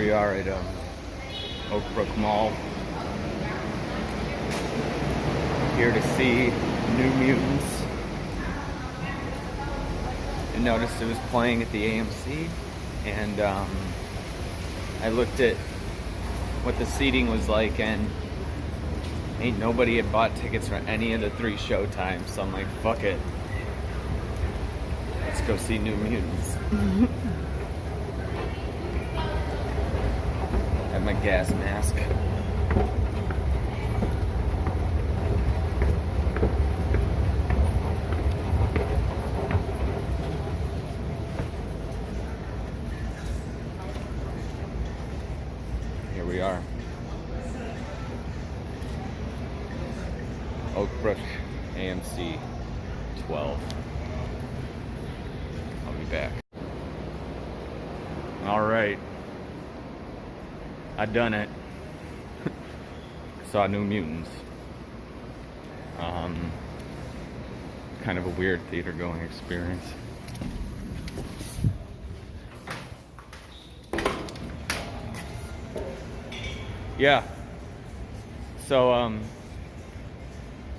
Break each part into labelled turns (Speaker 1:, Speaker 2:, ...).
Speaker 1: we are at Oak Brook Mall. Here to see New Mutants. I noticed it was playing at the AMC, and I looked at what the seating was like, and ain't nobody had bought tickets for any of the 3 show times, so I'm like, fuck it. Let's go see New Mutants. Have my gas mask. Here we are. Oak Brook AMC 12. I'll be back. Alright. I done it. Saw New Mutants. Kind of a weird theater going experience. Yeah. So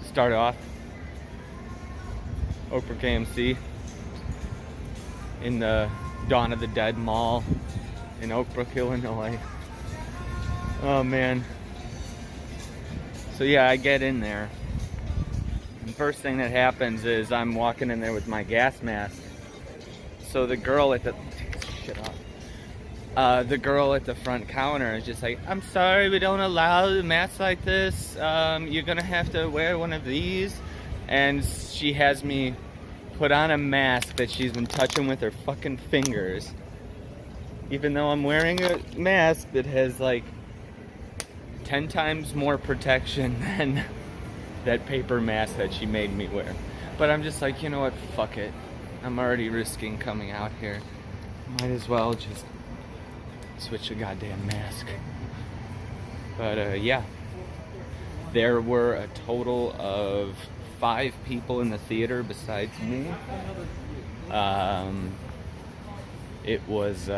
Speaker 1: start off Oak Brook AMC in the Dawn of the Dead Mall in Oak Brook, Illinois. Oh man. So yeah, I get in there. And first thing that happens is I'm walking in there with my gas mask. So the girl at the the girl at the front counter is just like, I'm sorry, we don't allow masks like this. You're gonna have to wear one of these. And she has me put on a mask that she's been touching with her fucking fingers. Even though I'm wearing a mask that has like 10 times more protection than that paper mask that she made me wear. But I'm just like, you know what, fuck it. I'm already risking coming out here. Might as well just switch the goddamn mask. But yeah, there were a total of 5 people in the theater besides me. It was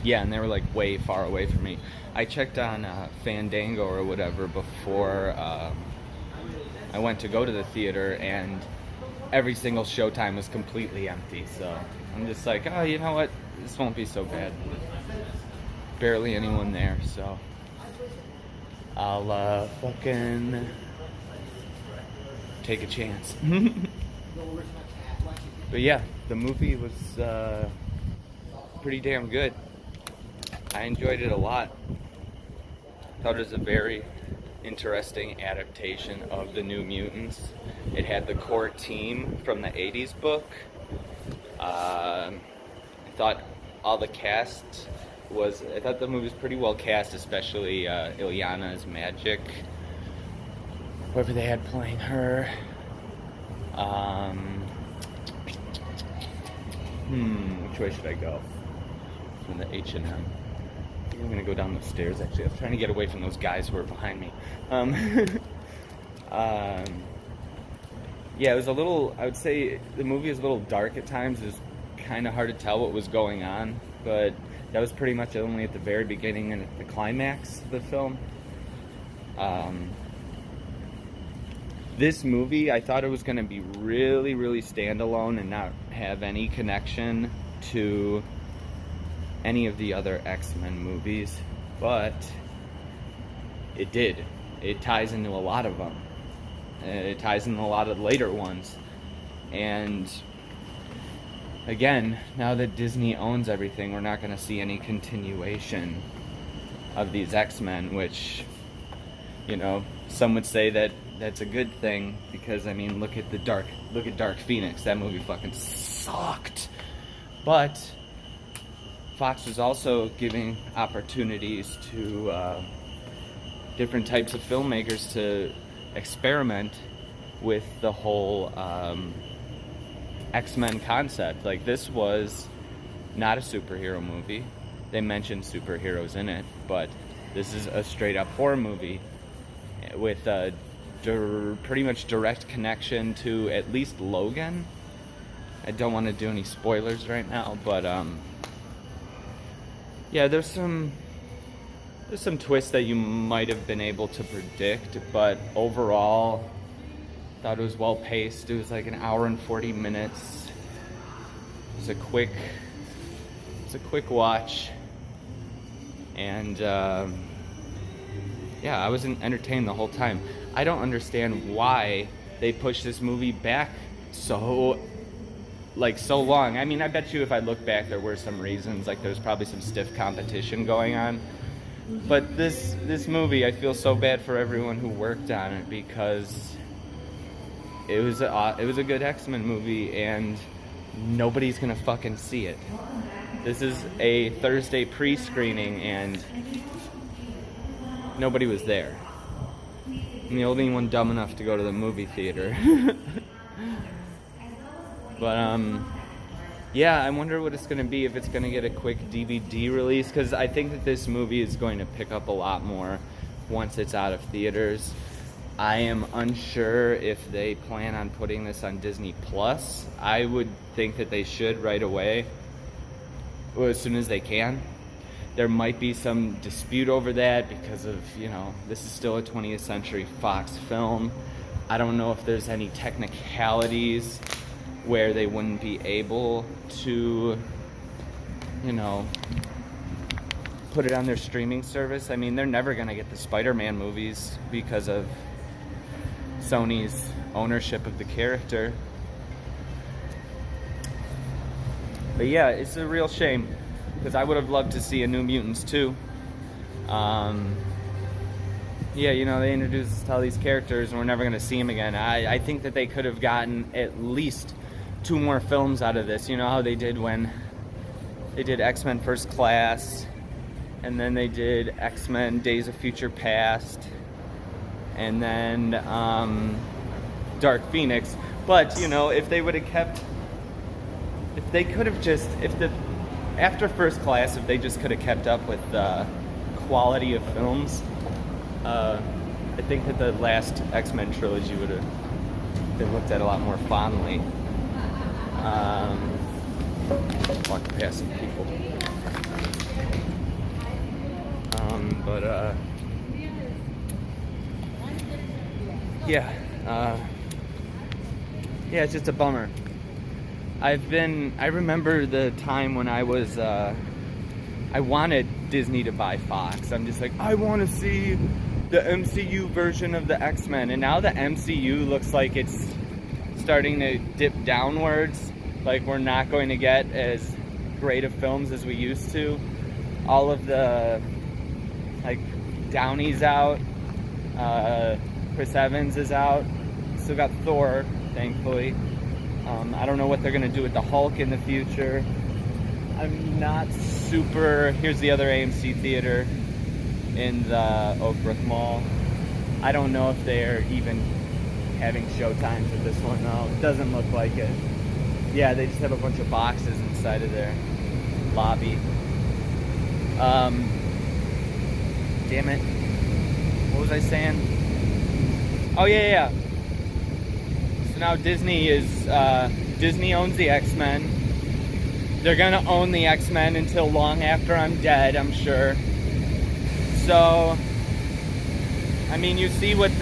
Speaker 1: yeah, and they were like way far away from me. I checked on Fandango or whatever before I went to go to the theater, and every single showtime was completely empty. So I'm just like, oh, you know what? This won't be so bad. Barely anyone there, so I'll fucking take a chance. But yeah, the movie was pretty damn good. I enjoyed it a lot. Thought it was a very interesting adaptation of the New Mutants. It had the core team from the 80s book. I thought all the cast I thought the movie was pretty well cast, especially Ilyana as Magic. Whoever they had playing her. Which way should I go? From the H&M. I think I'm gonna go down the stairs actually. I was trying to get away from those guys who were behind me. Yeah, it was a little, I would say the movie is a little dark at times. It was kind of hard to tell what was going on, but that was pretty much only at the very beginning and at the climax of the film. This movie, I thought it was going to be really, really standalone and not have any connection to any of the other X-Men movies, but it did. It ties into a lot of them. It ties into a lot of later ones. And again, now that Disney owns everything, we're not going to see any continuation of these X-Men, which, you know, some would say that that's a good thing, because I mean, look at Dark Phoenix. That movie fucking sucked. But Fox was also giving opportunities to different types of filmmakers to experiment with the whole X-Men concept. Like, this was not a superhero movie. They mentioned superheroes in it, but this is a straight up horror movie with a pretty much direct connection to at least Logan. I don't want to do any spoilers right now, but Yeah, there's some twists that you might have been able to predict, but overall, I thought it was well paced. It was like an hour and 40 minutes. It was a quick watch, and yeah, I was entertained the whole time. I don't understand why they pushed this movie back so long. I mean, I bet you if I look back, there were some reasons. Like, there's probably some stiff competition going on. But this movie, I feel so bad for everyone who worked on it, because it was a good X-Men movie, and nobody's gonna fucking see it. This is a Thursday pre-screening, and nobody was there. I'm the only one dumb enough to go to the movie theater. But yeah, I wonder what it's going to be, if it's going to get a quick DVD release, because I think that this movie is going to pick up a lot more once it's out of theaters. I am unsure if they plan on putting this on Disney Plus. I would think that they should right away, or as soon as they can. There might be some dispute over that because of, this is still a 20th Century Fox film. I don't know if there's any technicalities where they wouldn't be able to, put it on their streaming service. I mean, they're never going to get the Spider-Man movies because of Sony's ownership of the character. But yeah, it's a real shame, because I would have loved to see a New Mutants too. Yeah, they introduced us to all these characters and we're never going to see them again. I think that they could have gotten at least 2 more films out of this. You know how they did when they did X-Men First Class, and then they did X-Men Days of Future Past, and then Dark Phoenix. But, if they would have kept, if they could have just, after First Class, if they just could have kept up with the quality of films, I think that the last X-Men trilogy would have been looked at a lot more fondly. Walking past some people. Yeah, it's just a bummer. I remember the time when I wanted Disney to buy Fox. I'm just like, I want to see the MCU version of the X-Men, and now the MCU looks like it's starting to dip downwards. Like, we're not going to get as great of films as we used to. All of the, Downey's out, Chris Evans is out, still got Thor, thankfully. I don't know what they're going to do with the Hulk in the future. I'm not super... Here's the other AMC theater in the Oak Brook Mall. I don't know if they're even having showtimes at this one, though. It doesn't look like it. Yeah, they just have a bunch of boxes inside of their lobby. Damn it. What was I saying? Oh, yeah. So now Disney owns the X-Men. They're gonna own the X-Men until long after I'm dead, I'm sure. So, I mean, you see what's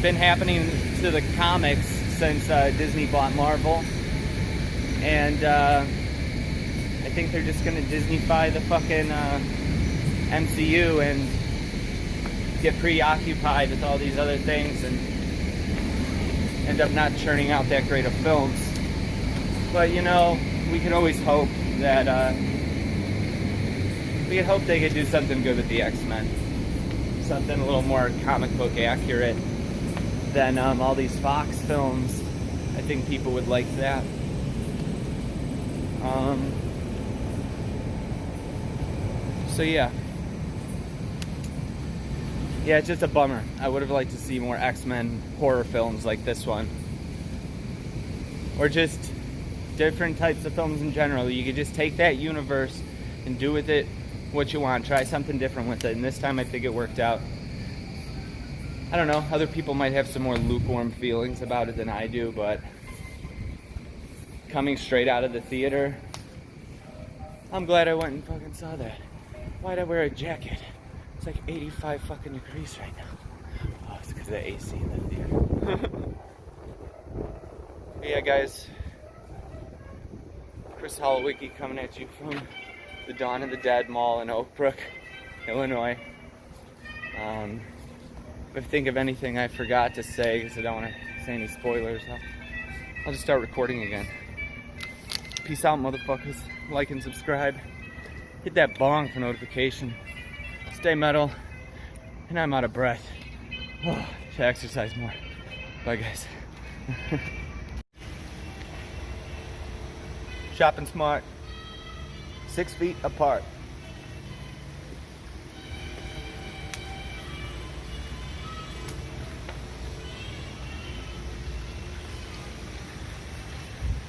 Speaker 1: been happening to the comics since Disney bought Marvel. And I think they're just gonna Disney-fy the fucking MCU and get preoccupied with all these other things and end up not churning out that great of films. But, we can always hope that, we could hope they could do something good with the X-Men. Something a little more comic book accurate than all these Fox films. I think people would like that. So yeah. Yeah, it's just a bummer. I would have liked to see more X-Men horror films like this one. Or just different types of films in general. You could just take that universe and do with it what you want. Try something different with it. And this time I think it worked out. I don't know. Other people might have some more lukewarm feelings about it than I do, but coming straight out of the theater, I'm glad I went and fucking saw that. Why'd I wear a jacket? It's like 85 fucking degrees right now. Oh, it's because of the AC in the theater. Hey, yeah, guys. Chris Holowicki coming at you from the Dawn of the Dead Mall in Oak Brook, Illinois. If I think of anything I forgot to say, because I don't want to say any spoilers, I'll just start recording again. Peace out, motherfuckers. Like and subscribe. Hit that bong for notification. Stay metal. And I'm out of breath. Oh, should exercise more. Bye, guys. Shopping smart. 6 feet apart.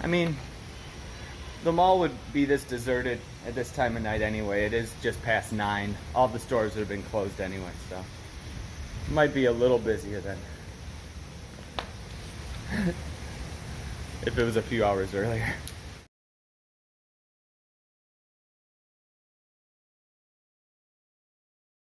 Speaker 1: I mean, the mall would be this deserted at this time of night anyway. It is just past 9. All the stores would have been closed anyway, so it might be a little busier then. If it was a few hours earlier.